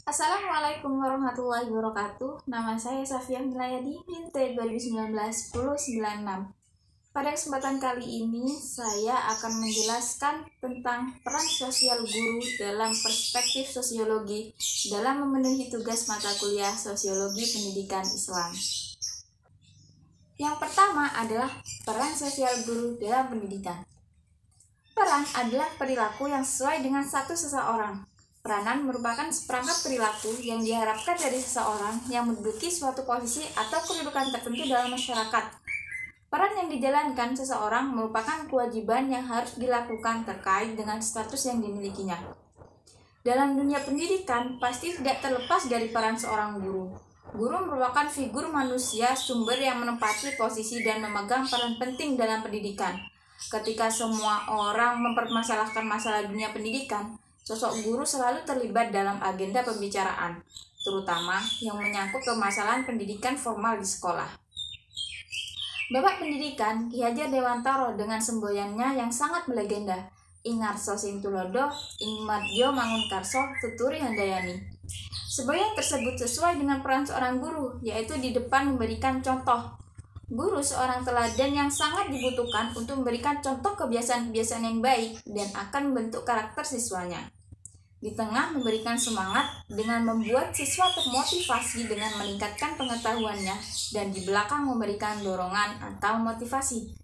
Assalamualaikum warahmatullahi wabarakatuh. Nama saya Safia Milayadi, Minte 2019-1096. Pada kesempatan kali ini, saya akan menjelaskan tentang peran sosial guru dalam perspektif sosiologi dalam memenuhi tugas mata kuliah Sosiologi Pendidikan Islam. Yang pertama adalah peran sosial guru dalam pendidikan. Peran adalah perilaku yang sesuai dengan status seseorang. Peranan merupakan seperangkat perilaku yang diharapkan dari seseorang yang menduduki suatu posisi atau kedudukan tertentu dalam masyarakat. Peran yang dijalankan seseorang merupakan kewajiban yang harus dilakukan terkait dengan status yang dimilikinya. Dalam dunia pendidikan, pasti tidak terlepas dari peran seorang guru. Guru merupakan figur manusia sumber yang menempati posisi dan memegang peran penting dalam pendidikan. Ketika semua orang mempermasalahkan masalah dunia pendidikan, sosok guru selalu terlibat dalam agenda pembicaraan, terutama yang menyangkut permasalahan pendidikan formal di sekolah. Bapak Pendidikan Ki Hajar Dewantara dengan semboyannya yang sangat melegenda, Ingarso Sing Tulodo, Ing Madjo Mangunkarso, Tuturi Handayani. Semboyan tersebut sesuai dengan peran seorang guru, yaitu di depan memberikan contoh. Guru seorang teladan yang sangat dibutuhkan untuk memberikan contoh kebiasaan-kebiasaan yang baik dan akan membentuk karakter siswanya. Di tengah memberikan semangat dengan membuat siswa termotivasi dengan meningkatkan pengetahuannya dan di belakang memberikan dorongan atau motivasi.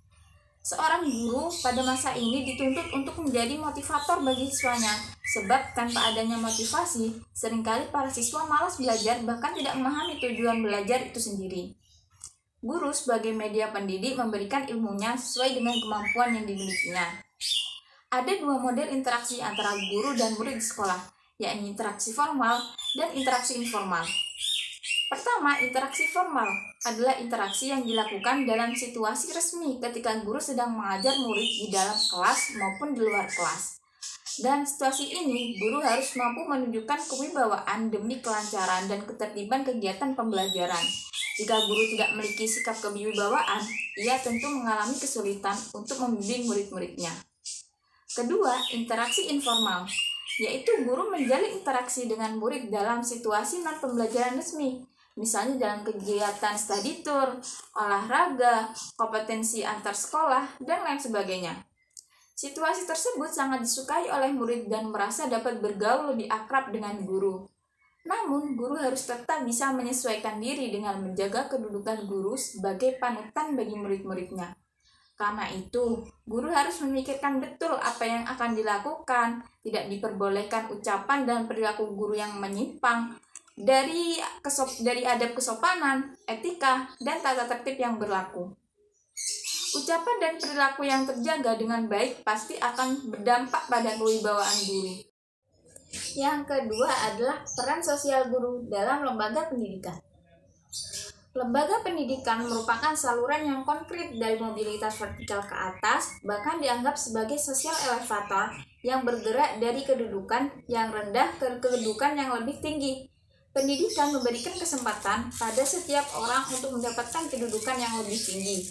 Seorang guru pada masa ini dituntut untuk menjadi motivator bagi siswanya, sebab tanpa adanya motivasi, seringkali para siswa malas belajar bahkan tidak memahami tujuan belajar itu sendiri. Guru sebagai media pendidik memberikan ilmunya sesuai dengan kemampuan yang dimilikinya. Ada dua model interaksi antara guru dan murid di sekolah, yakni interaksi formal dan interaksi informal. Pertama, interaksi formal adalah interaksi yang dilakukan dalam situasi resmi ketika guru sedang mengajar murid di dalam kelas maupun di luar kelas. Dalam situasi ini, guru harus mampu menunjukkan kewibawaan demi kelancaran dan ketertiban kegiatan pembelajaran. Jika guru tidak memiliki sikap kewibawaan, ia tentu mengalami kesulitan untuk membimbing murid-muridnya. Kedua, interaksi informal, yaitu guru menjalin interaksi dengan murid dalam situasi non-pembelajaran resmi, misalnya dalam kegiatan study tour, olahraga, kompetensi antar sekolah, dan lain sebagainya. Situasi tersebut sangat disukai oleh murid dan merasa dapat bergaul lebih akrab dengan guru. Namun, guru harus tetap bisa menyesuaikan diri dengan menjaga kedudukan guru sebagai panutan bagi murid-muridnya. Karena itu, guru harus memikirkan betul apa yang akan dilakukan, tidak diperbolehkan ucapan dan perilaku guru yang menyimpang dari adab kesopanan, etika, dan tata tertib yang berlaku. Ucapan dan perilaku yang terjaga dengan baik pasti akan berdampak pada kewibawaan guru. Yang kedua adalah peran sosial guru dalam lembaga pendidikan. Lembaga pendidikan merupakan saluran yang konkret dari mobilitas vertikal ke atas, bahkan dianggap sebagai sosial elevator yang bergerak dari kedudukan yang rendah ke kedudukan yang lebih tinggi. Pendidikan memberikan kesempatan pada setiap orang untuk mendapatkan kedudukan yang lebih tinggi.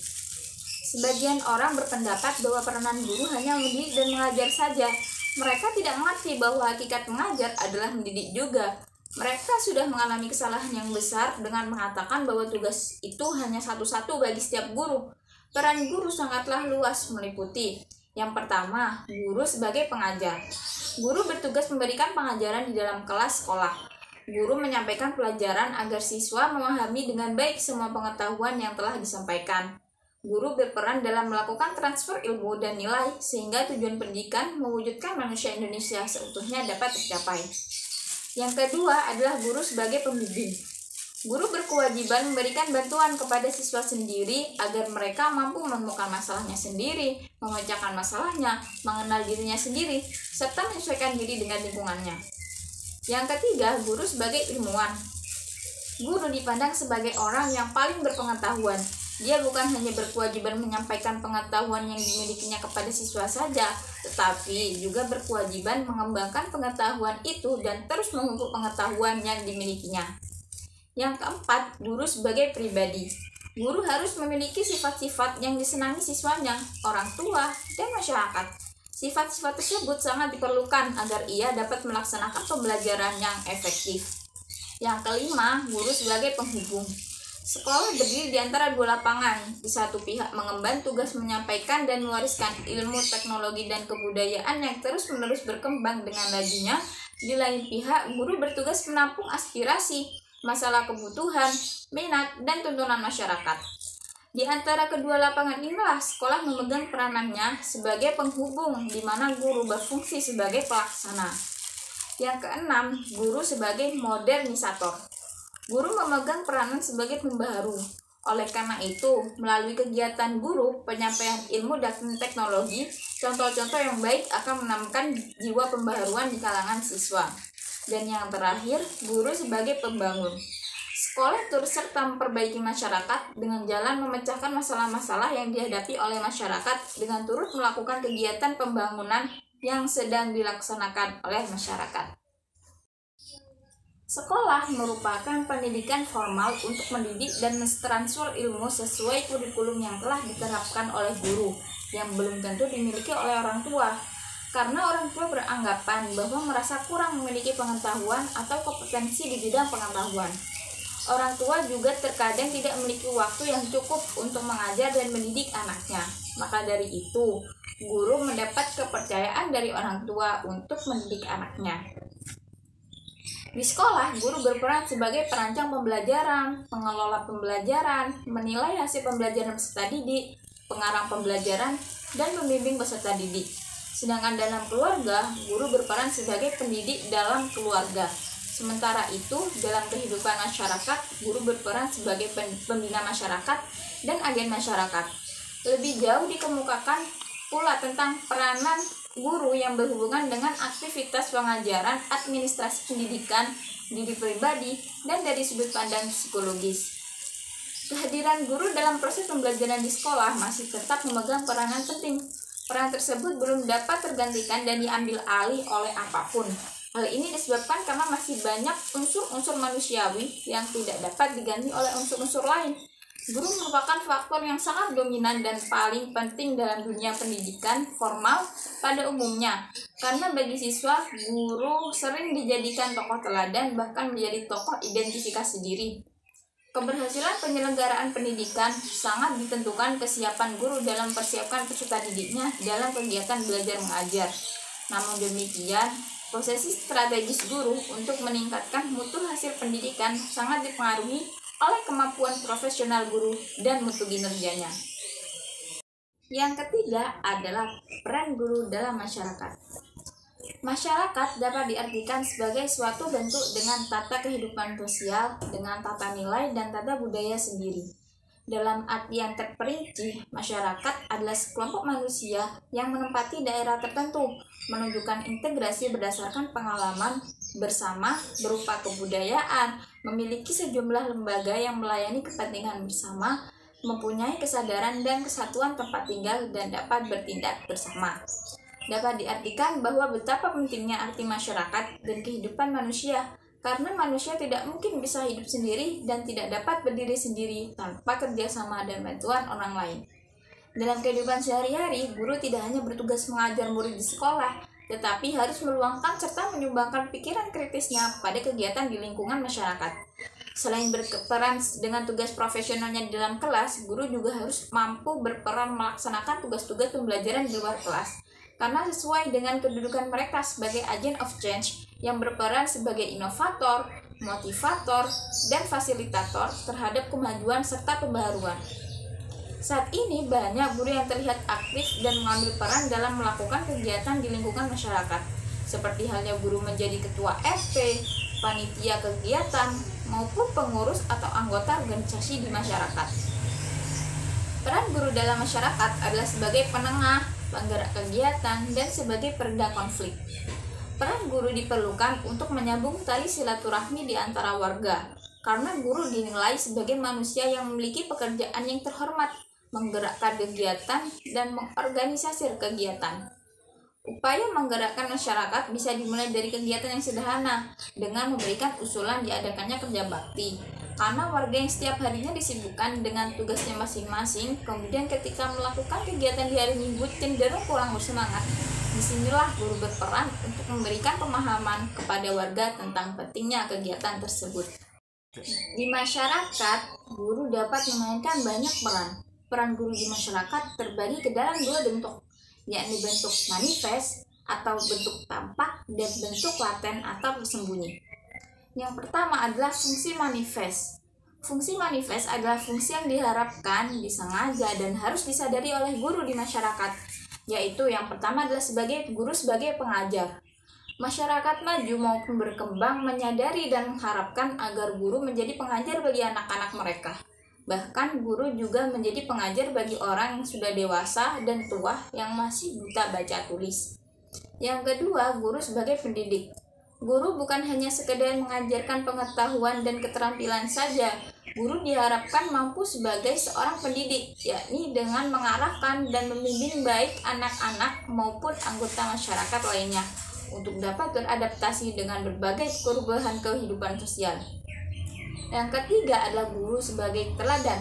Sebagian orang berpendapat bahwa peranan guru hanya mendidik dan mengajar saja. Mereka tidak mengerti bahwa hakikat mengajar adalah mendidik juga. Mereka sudah mengalami kesalahan yang besar dengan mengatakan bahwa tugas itu hanya satu-satu bagi setiap guru. Peran guru sangatlah luas meliputi. Yang pertama, guru sebagai pengajar. Guru bertugas memberikan pengajaran di dalam kelas sekolah. Guru menyampaikan pelajaran agar siswa memahami dengan baik semua pengetahuan yang telah disampaikan. Guru berperan dalam melakukan transfer ilmu dan nilai sehingga tujuan pendidikan mewujudkan manusia Indonesia seutuhnya dapat tercapai. Yang kedua adalah guru sebagai pembimbing. Guru berkewajiban memberikan bantuan kepada siswa sendiri agar mereka mampu menemukan masalahnya sendiri, memecahkan masalahnya, mengenal dirinya sendiri, serta menyesuaikan diri dengan lingkungannya. Yang ketiga, guru sebagai ilmuwan. Guru dipandang sebagai orang yang paling berpengetahuan. Dia bukan hanya berkewajiban menyampaikan pengetahuan yang dimilikinya kepada siswa saja, tetapi juga berkewajiban mengembangkan pengetahuan itu dan terus memupuk pengetahuan yang dimilikinya. Yang keempat, guru sebagai pribadi. Guru harus memiliki sifat-sifat yang disenangi siswanya, orang tua, dan masyarakat. Sifat-sifat tersebut sangat diperlukan agar ia dapat melaksanakan pembelajaran yang efektif. Yang kelima, guru sebagai penghubung. Sekolah berdiri di antara dua lapangan. Di satu pihak mengemban tugas menyampaikan dan mewariskan ilmu, teknologi, dan kebudayaan yang terus-menerus berkembang dengan lajunya. Di lain pihak, guru bertugas menampung aspirasi, masalah kebutuhan, minat, dan tuntunan masyarakat. Di antara kedua lapangan inilah sekolah memegang peranannya sebagai penghubung, di mana guru berfungsi sebagai pelaksana. Yang keenam, guru sebagai modernisator. Guru memegang peranan sebagai pembaharu. Oleh karena itu, melalui kegiatan guru, penyampaian ilmu dan teknologi, contoh-contoh yang baik akan menanamkan jiwa pembaharuan di kalangan siswa. Dan yang terakhir, guru sebagai pembangun. Sekolah turut serta memperbaiki masyarakat dengan jalan memecahkan masalah-masalah yang dihadapi oleh masyarakat dengan turut melakukan kegiatan pembangunan yang sedang dilaksanakan oleh masyarakat. Sekolah merupakan pendidikan formal untuk mendidik dan mentransfer ilmu sesuai kurikulum yang telah diterapkan oleh guru, yang belum tentu dimiliki oleh orang tua. Karena orang tua beranggapan bahwa merasa kurang memiliki pengetahuan atau kompetensi di bidang pengetahuan. Orang tua juga terkadang tidak memiliki waktu yang cukup untuk mengajar dan mendidik anaknya. Maka dari itu, guru mendapat kepercayaan dari orang tua untuk mendidik anaknya. Di sekolah, guru berperan sebagai perancang pembelajaran, pengelola pembelajaran, menilai hasil pembelajaran peserta didik, pengarang pembelajaran, dan pembimbing peserta didik. Sedangkan dalam keluarga, guru berperan sebagai pendidik dalam keluarga. Sementara itu, dalam kehidupan masyarakat, guru berperan sebagai pembina masyarakat dan agen masyarakat. Lebih jauh dikemukakan pula tentang peranan guru yang berhubungan dengan aktivitas pengajaran, administrasi pendidikan, diri pribadi, dan dari sudut pandang psikologis. Kehadiran guru dalam proses pembelajaran di sekolah masih tetap memegang peranan penting. Peran tersebut belum dapat tergantikan dan diambil alih oleh apapun. Hal ini disebabkan karena masih banyak unsur-unsur manusiawi yang tidak dapat diganti oleh unsur-unsur lain. Guru merupakan faktor yang sangat dominan dan paling penting dalam dunia pendidikan formal pada umumnya. Karena bagi siswa, guru sering dijadikan tokoh teladan, bahkan menjadi tokoh identifikasi diri. Keberhasilan penyelenggaraan pendidikan sangat ditentukan kesiapan guru dalam persiapkan peserta didiknya dalam kegiatan belajar mengajar. Namun demikian, posisi strategis guru untuk meningkatkan mutu hasil pendidikan sangat dipengaruhi oleh kemampuan profesional guru dan mutu kinerjanya. Yang ketiga adalah peran guru dalam masyarakat. Masyarakat dapat diartikan sebagai suatu bentuk dengan tata kehidupan sosial, dengan tata nilai dan tata budaya sendiri. Dalam artian terperinci, masyarakat adalah sekelompok manusia yang menempati daerah tertentu, menunjukkan integrasi berdasarkan pengalaman bersama berupa kebudayaan, memiliki sejumlah lembaga yang melayani kepentingan bersama, mempunyai kesadaran dan kesatuan tempat tinggal, dan dapat bertindak bersama. Dapat diartikan bahwa betapa pentingnya arti masyarakat dan kehidupan manusia, karena manusia tidak mungkin bisa hidup sendiri dan tidak dapat berdiri sendiri tanpa kerjasama dan bantuan orang lain. Dalam kehidupan sehari-hari, guru tidak hanya bertugas mengajar murid di sekolah, tetapi harus meluangkan serta menyumbangkan pikiran kritisnya pada kegiatan di lingkungan masyarakat. Selain berperan dengan tugas profesionalnya di dalam kelas, guru juga harus mampu berperan melaksanakan tugas-tugas pembelajaran di luar kelas, karena sesuai dengan kedudukan mereka sebagai agent of change yang berperan sebagai inovator, motivator, dan fasilitator terhadap kemajuan serta pembaharuan. Saat ini banyak guru yang terlihat aktif dan mengambil peran dalam melakukan kegiatan di lingkungan masyarakat, seperti halnya guru menjadi ketua RT, panitia kegiatan, maupun pengurus atau anggota organisasi di masyarakat. Peran guru dalam masyarakat adalah sebagai penengah, penggerak kegiatan, dan sebagai peredam konflik. Peran guru diperlukan untuk menyambung tali silaturahmi di antara warga, karena guru dinilai sebagai manusia yang memiliki pekerjaan yang terhormat, menggerakkan kegiatan, dan mengorganisasi kegiatan. Upaya menggerakkan masyarakat bisa dimulai dari kegiatan yang sederhana, dengan memberikan usulan diadakannya kerja bakti. Karena warga yang setiap harinya disibukkan dengan tugasnya masing-masing, kemudian ketika melakukan kegiatan di hari Minggu cenderung kurang bersemangat. Disinilah guru berperan untuk memberikan pemahaman kepada warga tentang pentingnya kegiatan tersebut. Di masyarakat, guru dapat memainkan banyak peran. Peran guru di masyarakat terbagi ke dalam dua bentuk, yakni bentuk manifest atau bentuk tampak dan bentuk laten atau tersembunyi. Yang pertama adalah fungsi manifest. Fungsi manifest adalah fungsi yang diharapkan, disengaja, dan harus disadari oleh guru di masyarakat, yaitu yang pertama adalah sebagai guru sebagai pengajar. Masyarakat maju maupun berkembang menyadari dan mengharapkan agar guru menjadi pengajar bagi anak-anak mereka. Bahkan guru juga menjadi pengajar bagi orang yang sudah dewasa dan tua yang masih buta baca tulis. Yang kedua, guru sebagai pendidik. Guru bukan hanya sekedar mengajarkan pengetahuan dan keterampilan saja. Guru diharapkan mampu sebagai seorang pendidik, yakni dengan mengarahkan dan membimbing baik anak-anak maupun anggota masyarakat lainnya untuk dapat beradaptasi dengan berbagai perubahan kehidupan sosial. Yang ketiga adalah guru sebagai teladan.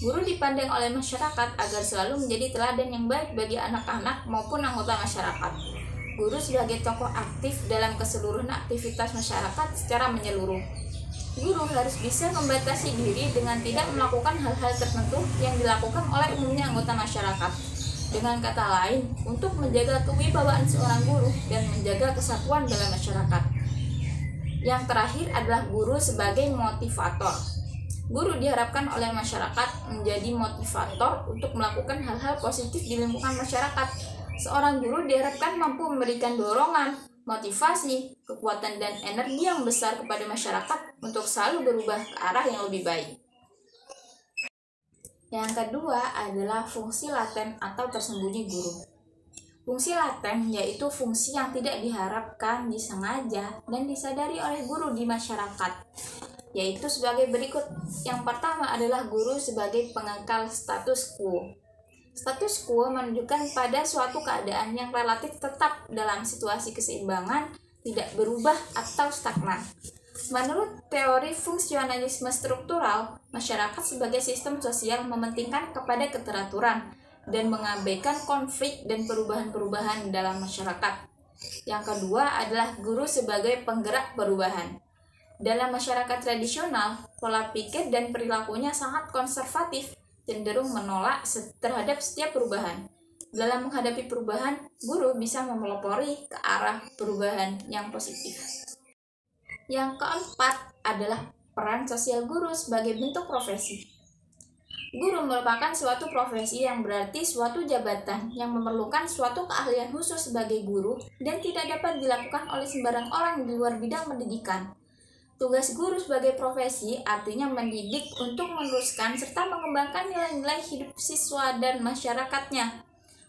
Guru dipandang oleh masyarakat agar selalu menjadi teladan yang baik bagi anak-anak maupun anggota masyarakat. Guru sebagai tokoh aktif dalam keseluruhan aktivitas masyarakat secara menyeluruh. Guru harus bisa membatasi diri dengan tidak melakukan hal-hal tertentu yang dilakukan oleh umumnya anggota masyarakat. Dengan kata lain, untuk menjaga kewibawaan seorang guru dan menjaga kesatuan dalam masyarakat. Yang terakhir adalah guru sebagai motivator. Guru diharapkan oleh masyarakat menjadi motivator untuk melakukan hal-hal positif di lingkungan masyarakat. Seorang guru diharapkan mampu memberikan dorongan, motivasi, kekuatan, dan energi yang besar kepada masyarakat untuk selalu berubah ke arah yang lebih baik. Yang kedua adalah fungsi laten atau tersembunyi guru. Fungsi laten yaitu fungsi yang tidak diharapkan, disengaja, dan disadari oleh guru di masyarakat, yaitu sebagai berikut. Yang pertama adalah guru sebagai pengekal status quo. Status quo menunjukkan pada suatu keadaan yang relatif tetap dalam situasi keseimbangan, tidak berubah atau stagnan. Menurut teori fungsionalisme struktural, masyarakat sebagai sistem sosial mementingkan kepada keteraturan dan mengabaikan konflik dan perubahan-perubahan dalam masyarakat. Yang kedua adalah guru sebagai penggerak perubahan. Dalam masyarakat tradisional, pola pikir dan perilakunya sangat konservatif, cenderung menolak terhadap setiap perubahan. Dalam menghadapi perubahan, guru bisa memelopori ke arah perubahan yang positif. Yang keempat adalah peran sosial guru sebagai bentuk profesi. Guru merupakan suatu profesi yang berarti suatu jabatan yang memerlukan suatu keahlian khusus sebagai guru dan tidak dapat dilakukan oleh sembarang orang di luar bidang pendidikan. Tugas guru sebagai profesi artinya mendidik untuk meneruskan serta mengembangkan nilai-nilai hidup siswa dan masyarakatnya.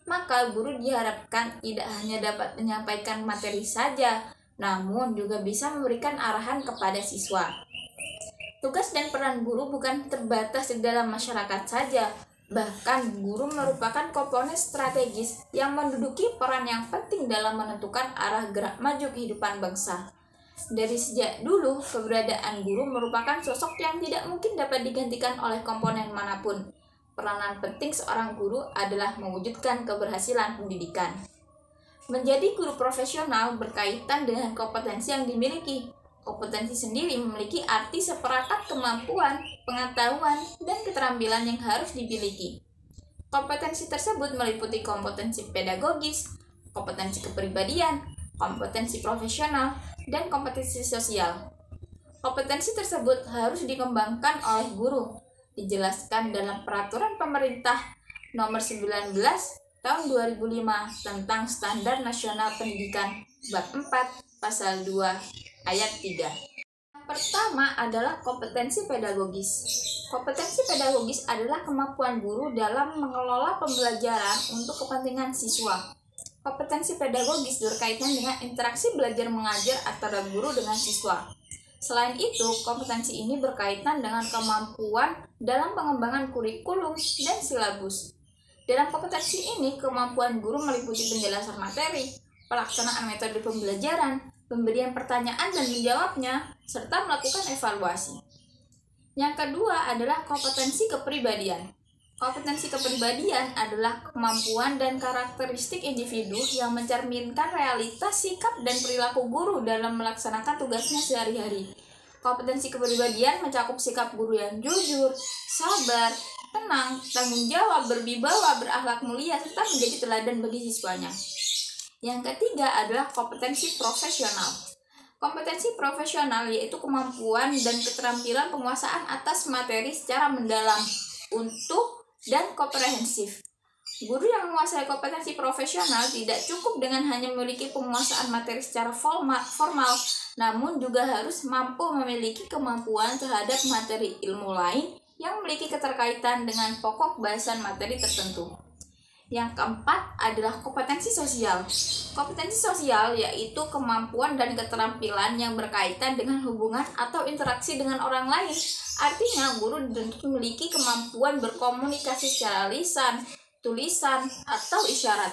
Maka guru diharapkan tidak hanya dapat menyampaikan materi saja, namun juga bisa memberikan arahan kepada siswa. Tugas dan peran guru bukan terbatas di dalam masyarakat saja, bahkan guru merupakan komponen strategis yang menduduki peran yang penting dalam menentukan arah gerak maju kehidupan bangsa. Dari sejak dulu, keberadaan guru merupakan sosok yang tidak mungkin dapat digantikan oleh komponen manapun. Peranan penting seorang guru adalah mewujudkan keberhasilan pendidikan. Menjadi guru profesional berkaitan dengan kompetensi yang dimiliki. Kompetensi sendiri memiliki arti seperangkat kemampuan, pengetahuan, dan keterampilan yang harus dimiliki. Kompetensi tersebut meliputi kompetensi pedagogis, kompetensi kepribadian, kompetensi profesional, dan kompetensi sosial. Kompetensi tersebut harus dikembangkan oleh guru, dijelaskan dalam Peraturan Pemerintah Nomor 19 Tahun 2005 tentang Standar Nasional Pendidikan Bab 4 Pasal 2 Ayat 3. Yang pertama adalah kompetensi pedagogis. Kompetensi pedagogis adalah kemampuan guru dalam mengelola pembelajaran untuk kepentingan siswa. Kompetensi pedagogis berkaitan dengan interaksi belajar mengajar antara guru dengan siswa. Selain itu, kompetensi ini berkaitan dengan kemampuan dalam pengembangan kurikulum dan silabus. Dalam kompetensi ini, kemampuan guru meliputi penjelasan materi, pelaksanaan metode pembelajaran, pemberian pertanyaan dan menjawabnya, serta melakukan evaluasi. Yang kedua adalah kompetensi kepribadian. Kompetensi kepribadian adalah kemampuan dan karakteristik individu yang mencerminkan realitas, sikap, dan perilaku guru dalam melaksanakan tugasnya sehari-hari. Kompetensi kepribadian mencakup sikap guru yang jujur, sabar, tenang, tanggung jawab, berwibawa, berakhlak mulia, serta menjadi teladan bagi siswanya. Yang ketiga adalah kompetensi profesional. Kompetensi profesional yaitu kemampuan dan keterampilan penguasaan atas materi secara mendalam, utuh, dan komprehensif. Guru yang menguasai kompetensi profesional tidak cukup dengan hanya memiliki penguasaan materi secara formal, namun juga harus mampu memiliki kemampuan terhadap materi ilmu lain yang memiliki keterkaitan dengan pokok bahasan materi tertentu. Yang keempat adalah kompetensi sosial. Kompetensi sosial yaitu kemampuan dan keterampilan yang berkaitan dengan hubungan atau interaksi dengan orang lain. Artinya, guru dituntut memiliki kemampuan berkomunikasi secara lisan, tulisan, atau isyarat.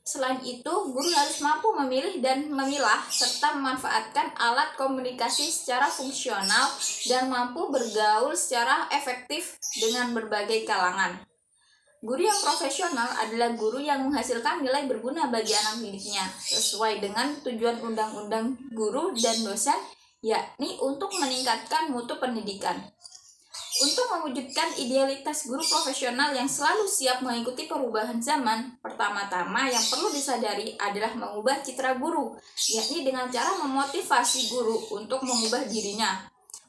Selain itu, guru harus mampu memilih dan memilah serta memanfaatkan alat komunikasi secara fungsional dan mampu bergaul secara efektif dengan berbagai kalangan. Guru yang profesional adalah guru yang menghasilkan nilai berguna bagi anak didiknya sesuai dengan tujuan undang-undang guru dan dosen, yakni untuk meningkatkan mutu pendidikan. Untuk mewujudkan idealitas guru profesional yang selalu siap mengikuti perubahan zaman, pertama-tama yang perlu disadari adalah mengubah citra guru, yakni dengan cara memotivasi guru untuk mengubah dirinya.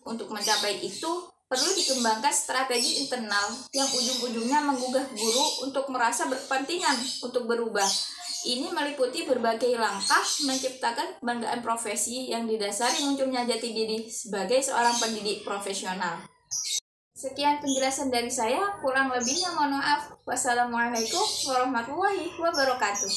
Untuk mencapai itu, perlu dikembangkan strategi internal yang ujung-ujungnya menggugah guru untuk merasa berkepentingan untuk berubah. Ini meliputi berbagai langkah menciptakan kebanggaan profesi yang didasari munculnya jati diri sebagai seorang pendidik profesional. Sekian penjelasan dari saya, kurang lebihnya mohon maaf. Wassalamualaikum warahmatullahi wabarakatuh.